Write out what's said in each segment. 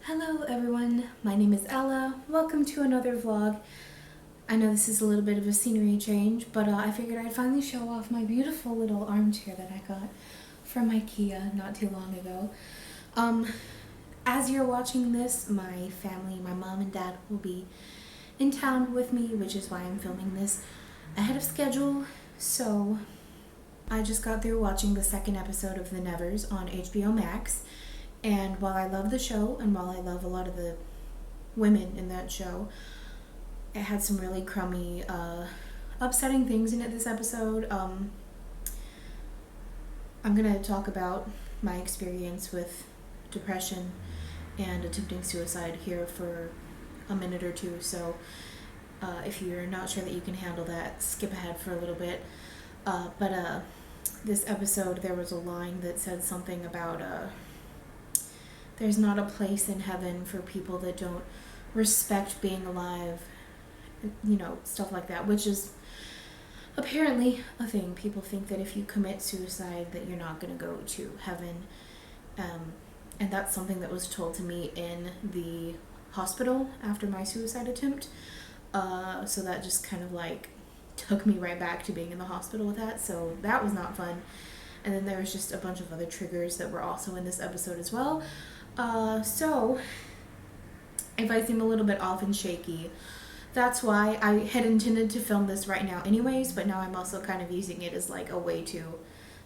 Hello everyone, my name is Ella. Welcome to another vlog. I know this is a little bit of a scenery change, but I figured I'd finally show off my beautiful little armchair that I got from IKEA not too long ago. As you're watching this, my family, my mom and dad will be in town with me, which is why I'm filming this ahead of schedule. So I just got through watching the second episode of The Nevers on HBO Max. And while I love the show, and while I love a lot of the women in that show, it had some really crummy, upsetting things in it this episode. I'm going to talk about my experience with depression and attempting suicide here for a minute or two. So if you're not sure that you can handle that, skip ahead for a little bit. But this episode, there was a line that said something about... there's not a place in heaven for people that don't respect being alive, you know, stuff like that, which is apparently a thing. People think that if you commit suicide that you're not going to go to heaven, and that's something that was told to me in the hospital after my suicide attempt, so that just kind of like took me right back to being in the hospital with that, so that was not fun. And then there was just a bunch of other triggers that were also in this episode as well. So if I seem a little bit off and shaky, that's why. I had intended to film this right now anyways, but now I'm also kind of using it as like a way to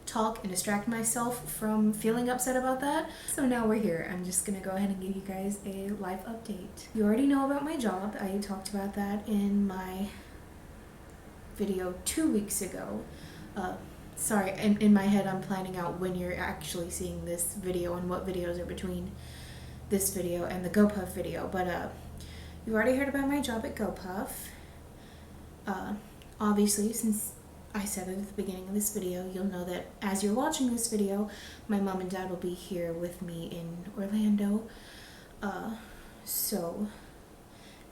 talk and distract myself from feeling upset about that. So now we're here. I'm just gonna go ahead and give you guys a life update. You already know about my job. I talked about that in my video 2 weeks ago. Sorry, in my head I'm planning out when you're actually seeing this video and what videos are between this video and the GoPuff video. But you already heard about my job at GoPuff. Obviously, since I said it at the beginning of this video, you'll know that as you're watching this video, my mom and dad will be here with me in Orlando.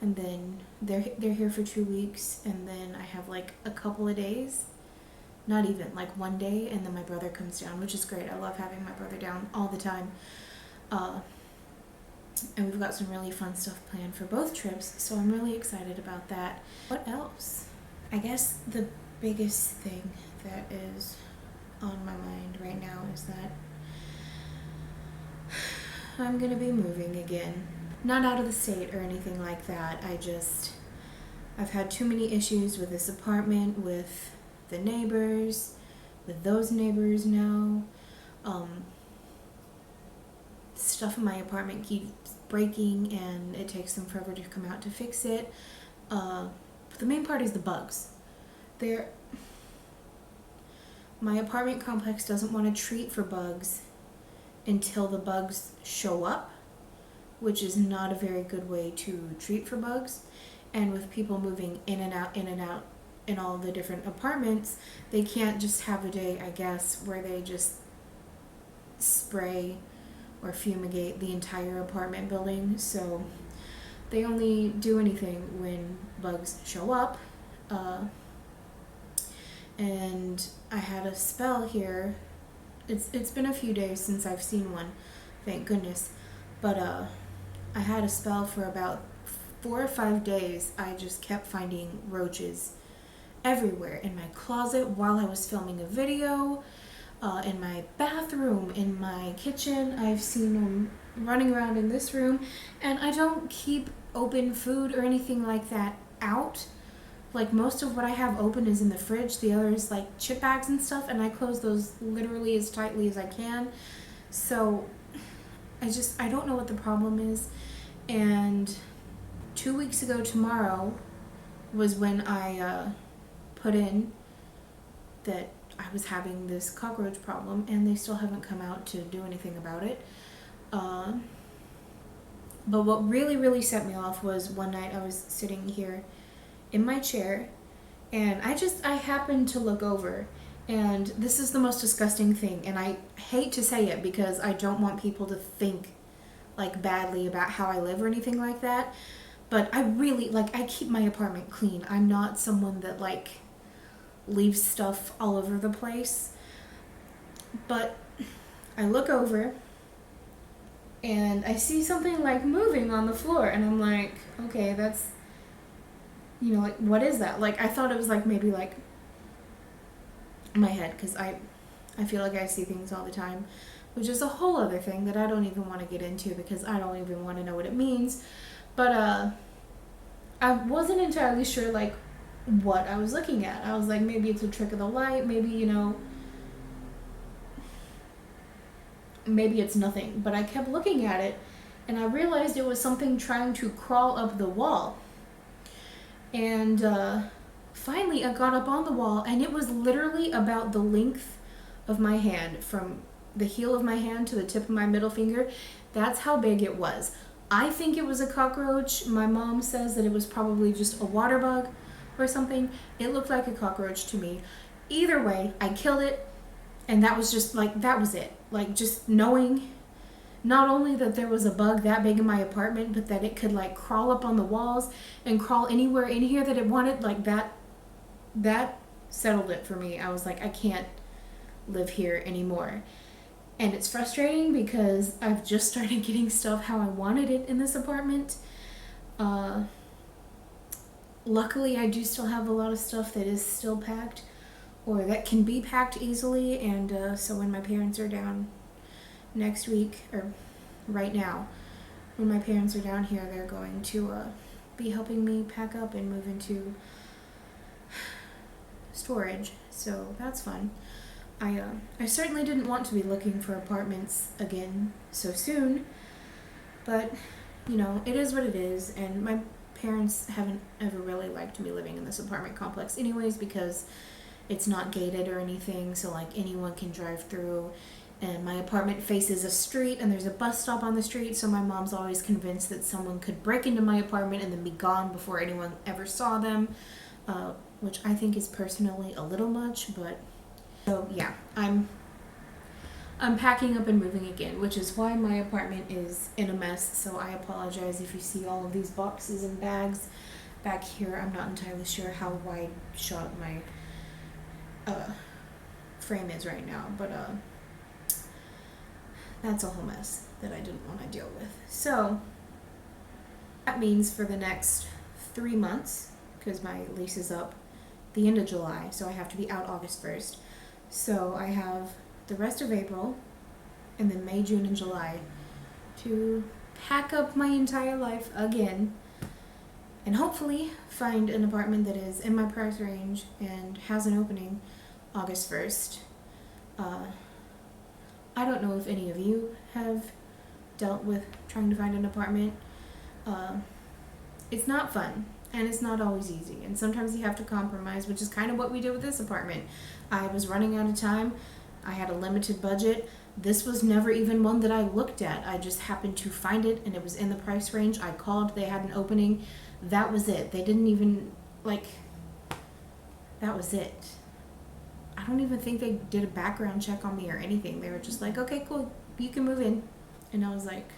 And then they're here for 2 weeks, and then I have like a couple of days. Not even, like 1 day, and then my brother comes down, which is great. I love having my brother down all the time. And we've got some really fun stuff planned for both trips, so I'm really excited about that. What else? I guess the biggest thing that is on my mind right now is that I'm gonna be moving again. Not out of the state or anything like that. I've had too many issues with this apartment, with the neighbors, with those neighbors now. Stuff in my apartment keeps breaking and it takes them forever to come out to fix it. But the main part is the bugs. My apartment complex doesn't want to treat for bugs until the bugs show up, which is not a very good way to treat for bugs. And with people moving in and out in all the different apartments, they can't just have a day, I guess, where they just spray or fumigate the entire apartment building. So they only do anything when bugs show up. And I had a spell here. It's been a few days since I've seen one, thank goodness. But I had a spell for about 4 or 5 days. I just kept finding roaches everywhere, in my closet while I was filming a video, in my bathroom, in my kitchen. I've seen them running around in this room, and I don't keep open food or anything like that out. Like, most of what I have open is in the fridge. The other is like chip bags and stuff, and I close those literally as tightly as I can. So I don't know what the problem is. And 2 weeks ago tomorrow was when I put in that I was having this cockroach problem, and they still haven't come out to do anything about it. But what really set me off was one night I was sitting here in my chair, and I happened to look over, and this is the most disgusting thing, and I hate to say it because I don't want people to think like badly about how I live or anything like that, but I really, like, I keep my apartment clean. I'm not someone that like leaves stuff all over the place. But I look over and I see something like moving on the floor, and I'm like, okay, that's, like, what is that? Like, I thought it was like maybe like my head, because I feel like I see things all the time, which is a whole other thing that I don't even want to get into because I don't even want to know what it means. But I wasn't entirely sure like what I was looking at. I was like, maybe it's a trick of the light, maybe, maybe it's nothing. But I kept looking at it, and I realized it was something trying to crawl up the wall. And finally I got up on the wall, and it was literally about the length of my hand, from the heel of my hand to the tip of my middle finger. That's how big it was. I think it was a cockroach. My mom says that it was probably just a water bug or something. It looked like a cockroach to me. Either way, I killed it, and that was just like, that was it. Like, just knowing not only that there was a bug that big in my apartment, but that it could like crawl up on the walls and crawl anywhere in here that it wanted, like that settled it for me. I was like, I can't live here anymore. And it's frustrating because I've just started getting stuff how I wanted it in this apartment. Luckily, I do still have a lot of stuff that is still packed, or that can be packed easily. And so when my parents are down next week, or right now, when my parents are down here, they're going to be helping me pack up and move into storage. So that's fun. I certainly didn't want to be looking for apartments again so soon, but it is what it is. And my parents haven't ever really liked me living in this apartment complex anyways, because it's not gated or anything, so like anyone can drive through. And my apartment faces a street, and there's a bus stop on the street, so my mom's always convinced that someone could break into my apartment and then be gone before anyone ever saw them, which I think is personally a little much. But so yeah, I'm packing up and moving again, which is why my apartment is in a mess. So I apologize if you see all of these boxes and bags back here. I'm not entirely sure how wide shot my frame is right now, but that's a whole mess that I didn't want to deal with. So that means for the next 3 months, because my lease is up the end of July, so I have to be out August 1st. So I have the rest of April, and then May, June, and July to pack up my entire life again, and hopefully find an apartment that is in my price range and has an opening August 1st. I don't know if any of you have dealt with trying to find an apartment. It's not fun, and it's not always easy, and sometimes you have to compromise, which is kind of what we did with this apartment. I was running out of time. I had a limited budget. This was never even one that I looked at. I just happened to find it, and it was in the price range. I called, they had an opening. That was it. They didn't even, that was it. I don't even think they did a background check on me or anything. They were just like, okay, cool, you can move in. And I was like,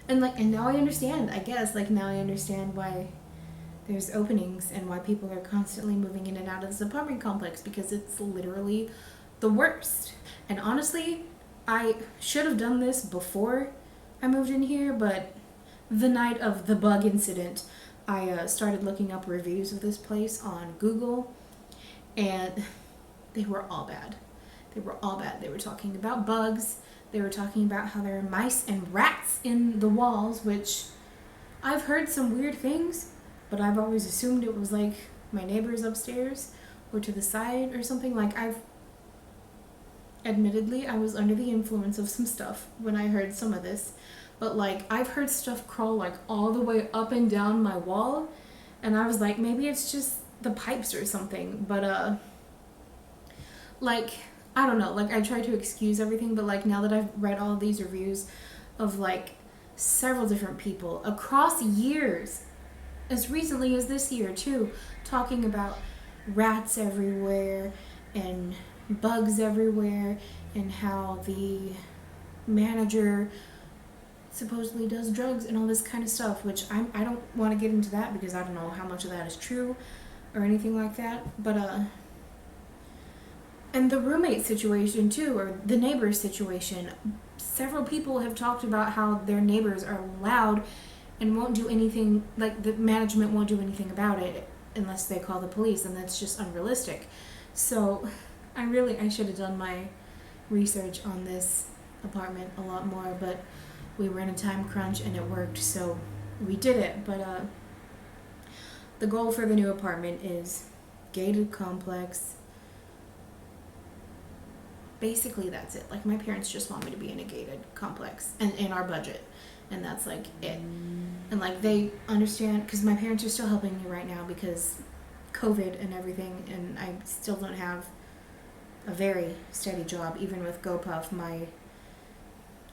and now I understand, I guess. Now I understand why there's openings and why people are constantly moving in and out of this apartment complex, because it's literally the worst. And honestly, I should have done this before I moved in here, but the night of the bug incident, I started looking up reviews of this place on Google, and they were all bad. They were all bad. They were talking about bugs. They were talking about how there are mice and rats in the walls, which I've heard some weird things, but I've always assumed it was like my neighbors upstairs or to the side or something. Admittedly, I was under the influence of some stuff when I heard some of this, but I've heard stuff crawl all the way up and down my wall, and I was like, maybe it's just the pipes or something. But I don't know, I try to excuse everything, but now that I've read all of these reviews of several different people across years, as recently as this year too, talking about rats everywhere and bugs everywhere, and how the manager supposedly does drugs and all this kind of stuff, which I don't want to get into that because I don't know how much of that is true or anything like that. But And the roommate situation too, or the neighbor situation. Several people have talked about how their neighbors are loud and won't do anything, like the management won't do anything about it unless they call the police, and that's just unrealistic. So I should have done my research on this apartment a lot more, but we were in a time crunch and it worked, so we did it. But the goal for the new apartment is gated complex. Basically that's it. Like, my parents just want me to be in a gated complex and in our budget, and that's like it. And like, they understand, because my parents are still helping me right now because COVID and everything, and I still don't have a very steady job. Even with GoPuff, my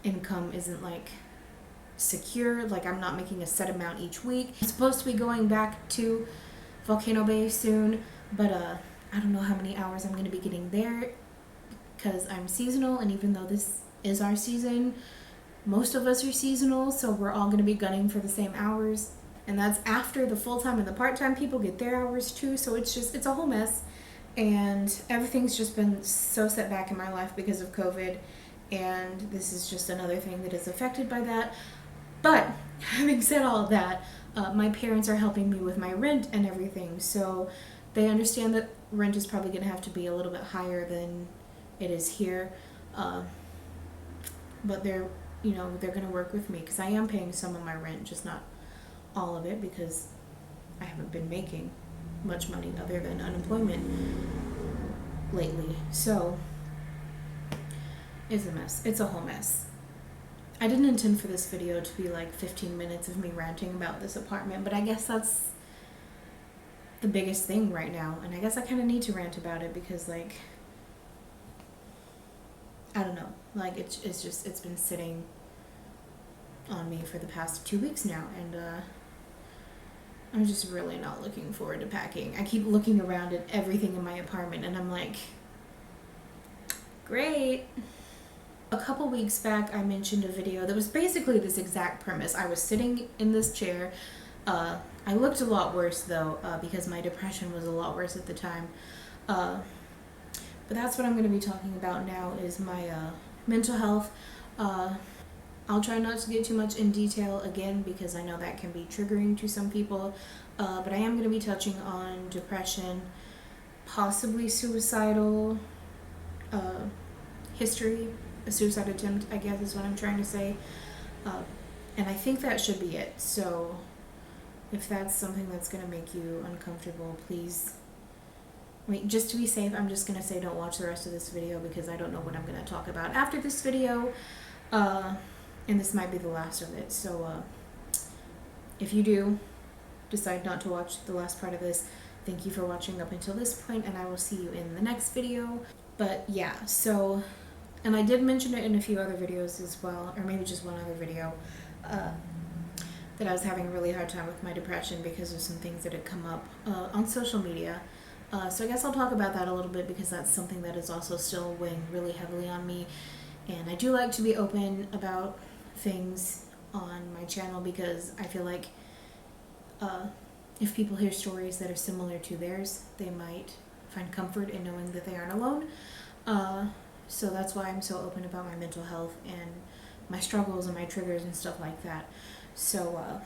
income isn't like secure. Like, I'm not making a set amount each week. I'm supposed to be going back to Volcano Bay soon, but I don't know how many hours I'm going to be getting there because I'm seasonal, and even though this is our season, most of us are seasonal, so we're all going to be gunning for the same hours, and that's after the full-time and the part-time people get their hours too. So it's a whole mess, and everything's just been so set back in my life because of COVID, and this is just another thing that is affected by that. But having said all of that, my parents are helping me with my rent and everything, so they understand that rent is probably going to have to be a little bit higher than it is here, but they're going to work with me because I am paying some of my rent, just not all of it, because I haven't been making much money other than unemployment lately. So it's a mess. It's a whole mess. I didn't intend for this video to be like 15 minutes of me ranting about this apartment, but I guess that's the biggest thing right now, and I guess I kind of need to rant about it because, like, I don't know, like, it's been sitting on me for the past 2 weeks now, and I'm just really not looking forward to packing. I keep looking around at everything in my apartment, and I'm like, great. A couple weeks back, I mentioned a video that was basically this exact premise. I was sitting in this chair. I looked a lot worse, though, because my depression was a lot worse at the time. But that's what I'm going to be talking about now, is my mental health. I'll try not to get too much in detail again because I know that can be triggering to some people. But I am going to be touching on depression, possibly suicidal history, a suicide attempt, I guess is what I'm trying to say. And I think that should be it. So if that's something that's going to make you uncomfortable, please, just to be safe, I'm just going to say don't watch the rest of this video because I don't know what I'm going to talk about after this video. And this might be the last of it. So if you do decide not to watch the last part of this, thank you for watching up until this point, and I will see you in the next video. But yeah, so, and I did mention it in a few other videos as well, or maybe just one other video, that I was having a really hard time with my depression because of some things that had come up on social media. So I guess I'll talk about that a little bit because that's something that is also still weighing really heavily on me. And I do like to be open about things on my channel because I feel like if people hear stories that are similar to theirs, they might find comfort in knowing that they aren't alone. So that's why I'm so open about my mental health and my struggles and my triggers and stuff like that. So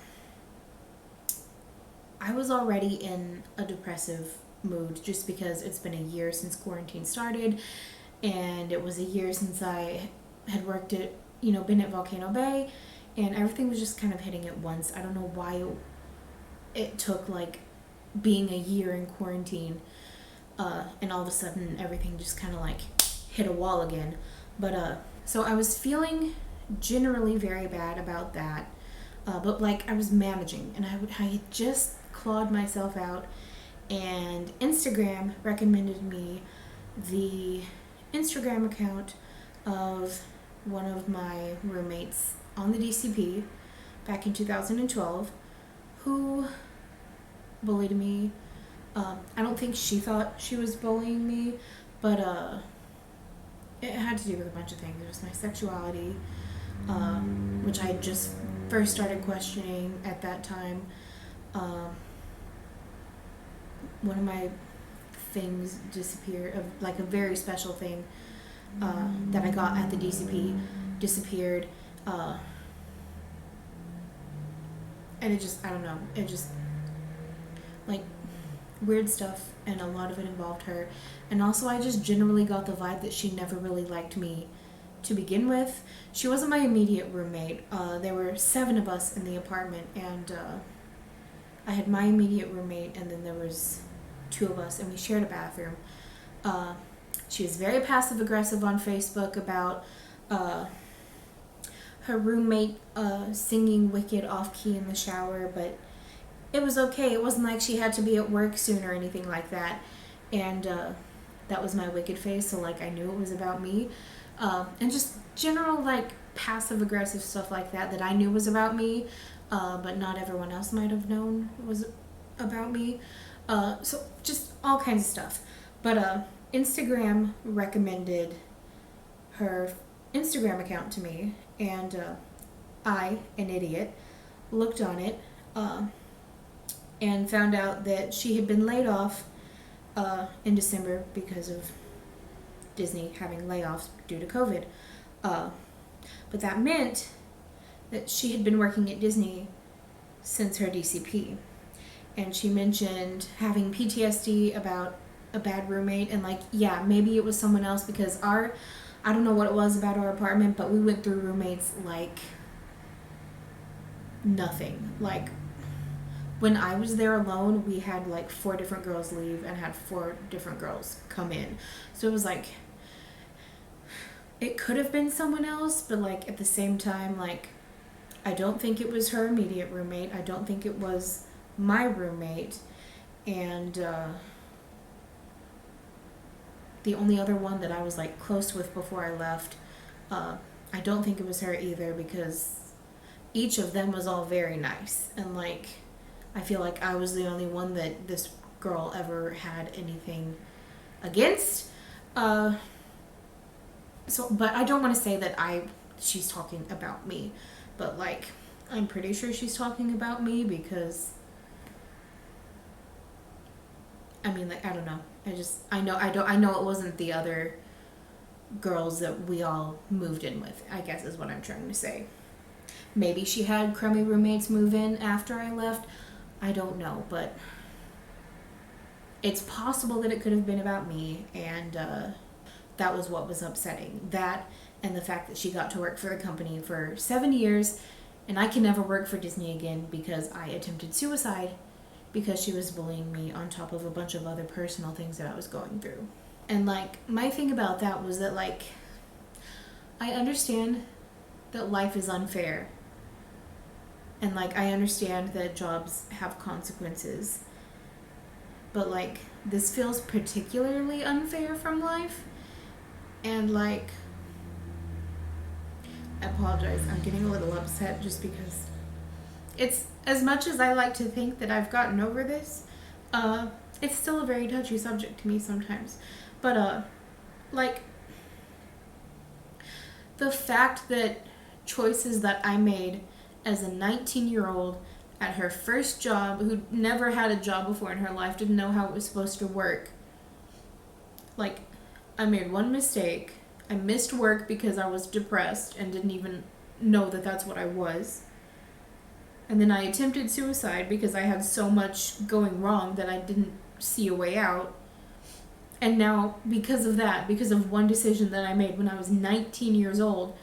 I was already in a depressive mood just because it's been a year since quarantine started, and it was a year since I had worked at, been at Volcano Bay, and everything was just kind of hitting at once. I don't know why it took like being a year in quarantine, and all of a sudden everything just kind of like hit a wall again. But so I was feeling generally very bad about that, but like I was managing, and I had just clawed myself out, and Instagram recommended me the Instagram account of one of my roommates on the DCP back in 2012 who bullied me. I don't think she thought she was bullying me, but it had to do with a bunch of things. It was my sexuality, which I had just first started questioning at that time. One of my things disappear, of like a very special thing that I got at the DCP disappeared. And it just, I don't know, it just, like, weird stuff, and a lot of it involved her. And also I just generally got the vibe that she never really liked me to begin with. She wasn't my immediate roommate. There were 7 of us in the apartment, and I had my immediate roommate, and then there was 2 of us, and we shared a bathroom. She was very passive-aggressive on Facebook about her roommate singing Wicked off-key in the shower, but it was okay. It wasn't like she had to be at work soon or anything like that. And that was my Wicked face, so like I knew it was about me. And just general like passive-aggressive stuff like that I knew was about me, but not everyone else might have known was about me. So just all kinds of stuff. But Instagram recommended her Instagram account to me, and I, an idiot, looked on it and found out that she had been laid off in December because of Disney having layoffs due to COVID. But that meant that she had been working at Disney since her DCP. And she mentioned having PTSD about a bad roommate, and like, yeah, maybe it was someone else, because I don't know what it was about our apartment, but we went through roommates like nothing. Like, when I was there alone, we had like 4 different girls leave and had 4 different girls come in. So it was like, it could have been someone else, but like at the same time, like, I don't think it was her immediate roommate. I don't think it was my roommate. And the only other one that I was like close with before I left, I don't think it was her either, because each of them was all very nice, and like I feel like I was the only one that this girl ever had anything against. So, but I don't want to say that she's talking about me, but like I'm pretty sure she's talking about me, because I mean, like, I don't know. I know it wasn't the other girls that we all moved in with, I guess is what I'm trying to say. Maybe she had crummy roommates move in after I left. I don't know, but it's possible that it could have been about me, and that was what was upsetting. That, and the fact that she got to work for the company for 7 years, and I can never work for Disney again because I attempted suicide because she was bullying me on top of a bunch of other personal things that I was going through. And like, my thing about that was that like, I understand that life is unfair. And like, I understand that jobs have consequences. But like, this feels particularly unfair from life. And like, I apologize, I'm getting a little upset just because it's, as much as I like to think that I've gotten over this, it's still a very touchy subject to me sometimes. But, like, the fact that choices that I made as a 19-year-old at her first job, who never had a job before in her life, didn't know how it was supposed to work. Like, I made one mistake. I missed work because I was depressed and didn't even know that that's what I was. And then I attempted suicide because I had so much going wrong that I didn't see a way out. And now, because of that, because of one decision that I made when I was 19 years old,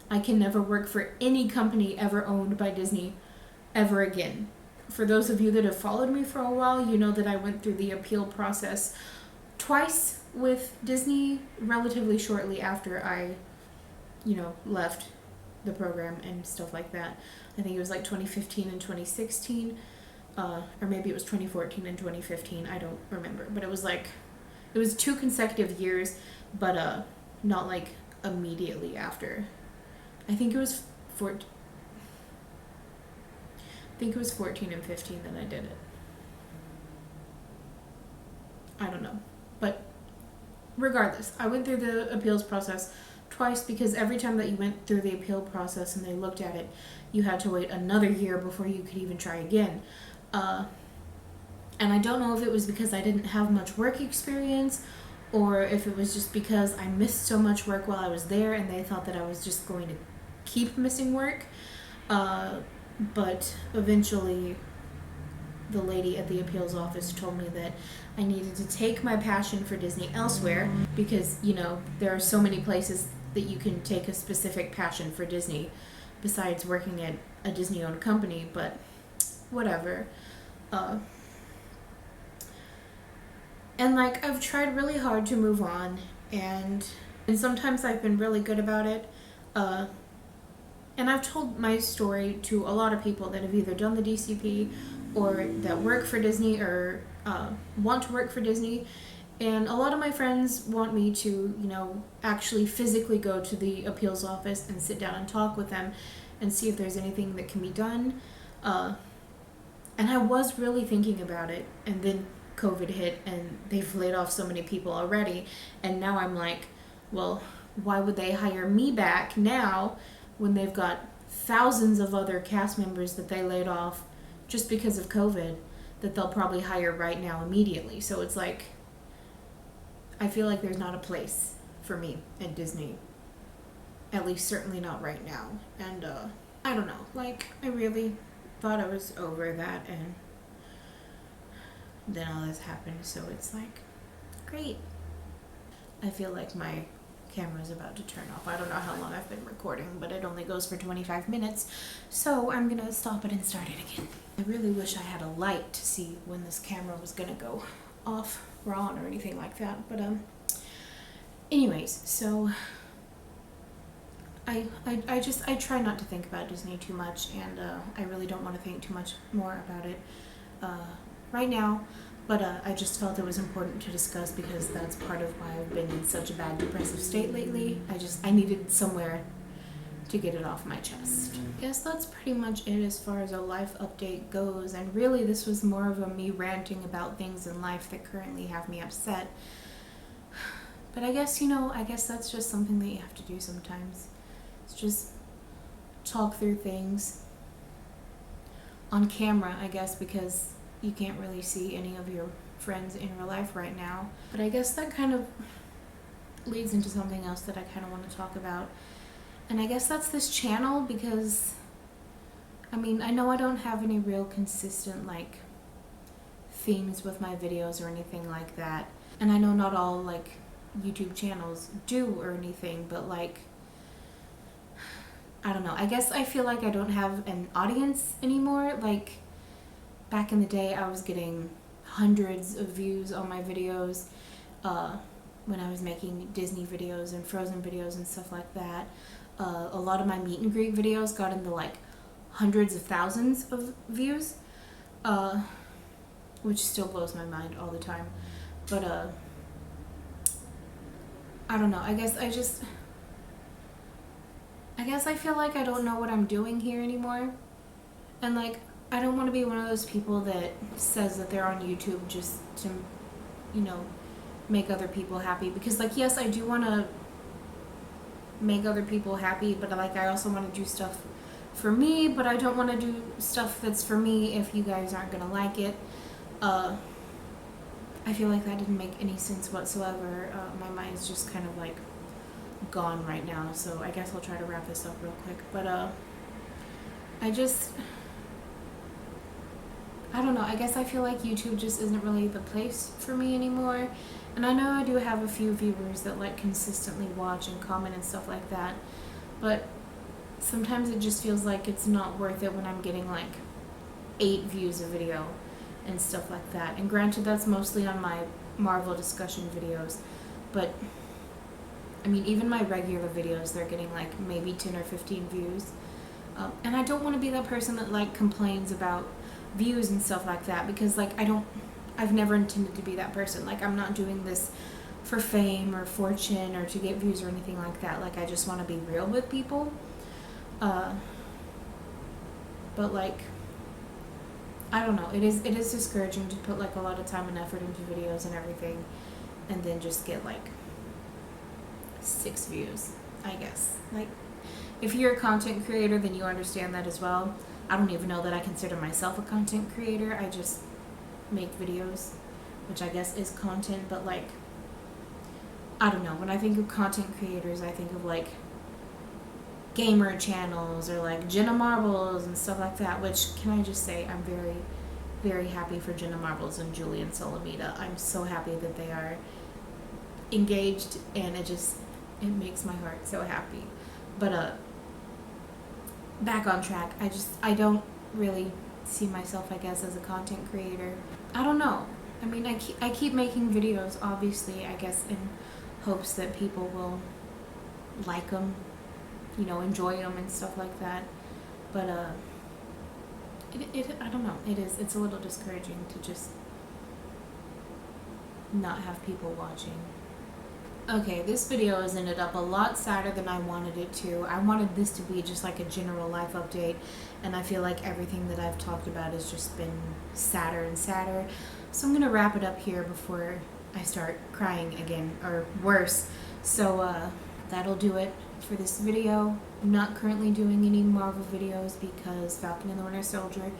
I can never work for any company ever owned by Disney ever again. For those of you that have followed me for a while, you know that I went through the appeal process twice with Disney relatively shortly after I, left the program and stuff like that. I think it was like 2015 and 2016, or maybe it was 2014 and 2015. I don't remember, but it was 2 consecutive years, but not like immediately after. I think it was 14 and 15 that I did it. I don't know, but regardless, I went through the appeals process twice, because every time that you went through the appeal process and they looked at it, you had to wait another year before you could even try again. And And I don't know if it was because I didn't have much work experience, or if it was just because I missed so much work while I was there and they thought that I was just going to keep missing work. But eventually the lady at the appeals office told me that I needed to take my passion for Disney elsewhere, because, you know, there are so many places that you can take a specific passion for Disney besides working at a Disney-owned company, but whatever. And like, I've tried really hard to move on, and sometimes I've been really good about it. And I've told my story to a lot of people that have either done the DCP or that work for Disney or want to work for Disney. And a lot of my friends want me to, you know, actually physically go to the appeals office and sit down and talk with them and see if there's anything that can be done. And I was really thinking about it, and then COVID hit and they've laid off so many people already. And now I'm like, well, why would they hire me back now when they've got thousands of other cast members that they laid off just because of COVID that they'll probably hire right now immediately? So it's like, I feel like there's not a place for me at Disney, at least certainly not right now. And I don't know, like, I really thought I was over that, and then all this happened, so it's like, great. I feel like my camera's about to turn off. I don't know how long I've been recording, but it only goes for 25 minutes, so I'm gonna stop it and start it again. I really wish I had a light to see when this camera was gonna go off or on or anything like that, but anyways, so I try not to think about Disney too much, and I really don't want to think too much more about it right now, but I just felt it was important to discuss because that's part of why I've been in such a bad depressive state lately. I needed somewhere to get it off my chest. I guess that's pretty much it as far as a life update goes, and really this was more of a me ranting about things in life that currently have me upset. But I guess, you know, I guess that's just something that you have to do sometimes. It's just talk through things on camera, I guess, because you can't really see any of your friends in real life right now. But I guess that kind of leads into something else that I kind of want to talk about. And I guess that's this channel, because, I mean, I know I don't have any real consistent, like, themes with my videos or anything like that. And I know not all, like, YouTube channels do or anything, but, like, I don't know. I guess I feel like I don't have an audience anymore. Like, back in the day, I was getting hundreds of views on my videos when I was making Disney videos and Frozen videos and stuff like that. A lot of my meet and greet videos got into, like, hundreds of thousands of views, which still blows my mind all the time. But, I don't know. I guess I feel like I don't know what I'm doing here anymore. And, like, I don't want to be one of those people that says that they're on YouTube just to, you know, make other people happy. Because, like, yes, I do want to make other people happy, but, like, I also want to do stuff for me, but I don't want to do stuff that's for me if you guys aren't going to like it. I feel like that didn't make any sense whatsoever. My mind's just kind of, like, gone right now, so I guess I'll try to wrap this up real quick. But I don't know, I guess I feel like YouTube just isn't really the place for me anymore. And I know I do have a few viewers that, like, consistently watch and comment and stuff like that, but sometimes it just feels like it's not worth it when I'm getting, like, 8 views a video and stuff like that. And granted, that's mostly on my Marvel discussion videos, but I mean, even my regular videos, they're getting, like, maybe 10 or 15 views. And I don't want to be that person that, like, complains about views and stuff like that, because, like, I've never intended to be that person. Like, I'm not doing this for fame or fortune or to get views or anything like that. Like, I just want to be real with people. But, like, I don't know. It is discouraging to put, like, a lot of time and effort into videos and everything, and then just get, like, 6 views, I guess. Like, if you're a content creator, then you understand that as well. I don't even know that I consider myself a content creator. I just make videos, which I guess is content, but like, I don't know, when I think of content creators, I think of like gamer channels or like Jenna Marbles and stuff like that, which, can I just say, I'm very, very happy for Jenna Marbles and Julian Solomita. I'm so happy that they are engaged, and it makes my heart so happy. But back on track, I don't really see myself, I guess, as a content creator. I don't know. I mean, I keep making videos, obviously, I guess, in hopes that people will like them, you know, enjoy them and stuff like that. But I don't know. It's a little discouraging to just not have people watching. Okay, this video has ended up a lot sadder than I wanted it to. I wanted this to be just like a general life update, and I feel like everything that I've talked about has just been sadder and sadder. So I'm gonna wrap it up here before I start crying again, or worse. So that'll do it for this video. I'm not currently doing any Marvel videos because Falcon and the Winter Soldier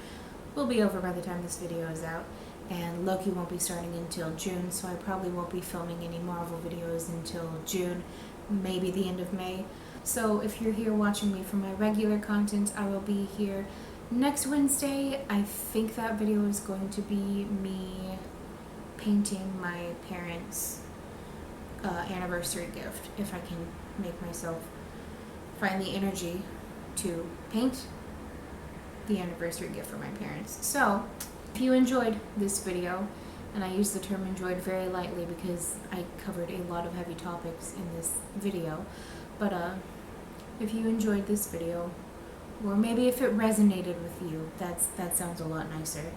will be over by the time this video is out, and Loki won't be starting until June, so I probably won't be filming any Marvel videos until June, maybe the end of May. So if you're here watching me for my regular content, I will be here next Wednesday. I think that video is going to be me painting my parents' anniversary gift, if I can make myself find the energy to paint the anniversary gift for my parents. So if you enjoyed this video, and I use the term enjoyed very lightly because I covered a lot of heavy topics in this video, but if you enjoyed this video, or maybe if it resonated with you, that sounds a lot nicer,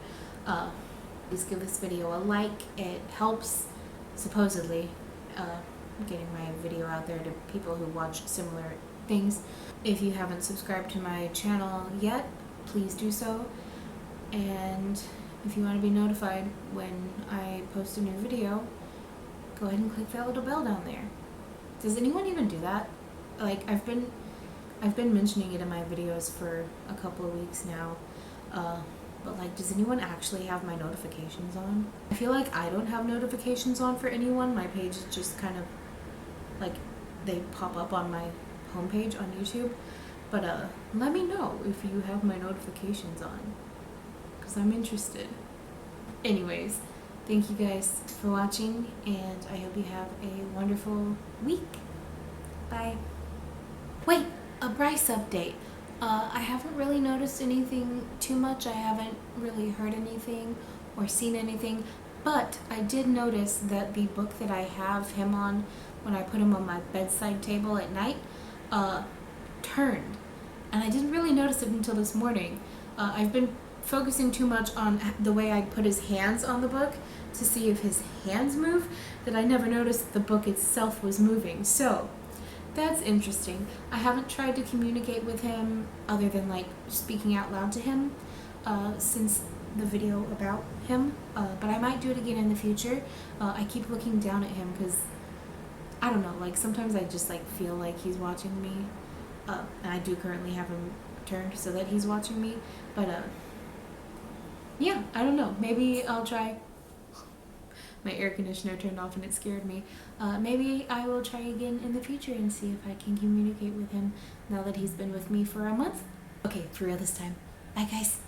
please give this video a like. It helps, supposedly, getting my video out there to people who watch similar things. If you haven't subscribed to my channel yet, please do so. And if you want to be notified when I post a new video, go ahead and click that little bell down there. Does anyone even do that? Like, I've been mentioning it in my videos for a couple of weeks now, but like, does anyone actually have my notifications on? I feel like I don't have notifications on for anyone. My page is just kind of like, they pop up on my homepage on YouTube, but let me know if you have my notifications on, because I'm interested. Anyways, thank you guys for watching, and I hope you have a wonderful week. Bye. Wait, a Bryce update. I haven't really noticed anything too much. I haven't really heard anything or seen anything, but I did notice that the book that I have him on when I put him on my bedside table at night turned, and I didn't really notice it until this morning. I've been focusing too much on the way I put his hands on the book to see if his hands move, that I never noticed that the book itself was moving. So that's interesting. I haven't tried to communicate with him other than like speaking out loud to him since the video about him, but I might do it again in the future. I keep looking down at him because, I don't know, like sometimes I just like feel like he's watching me, and I do currently have him turned so that he's watching me, but yeah, I don't know, maybe I'll try. My air conditioner turned off and it scared me. Maybe I will try again in the future and see if I can communicate with him now that he's been with me for a month. Okay, for real this time. Bye guys.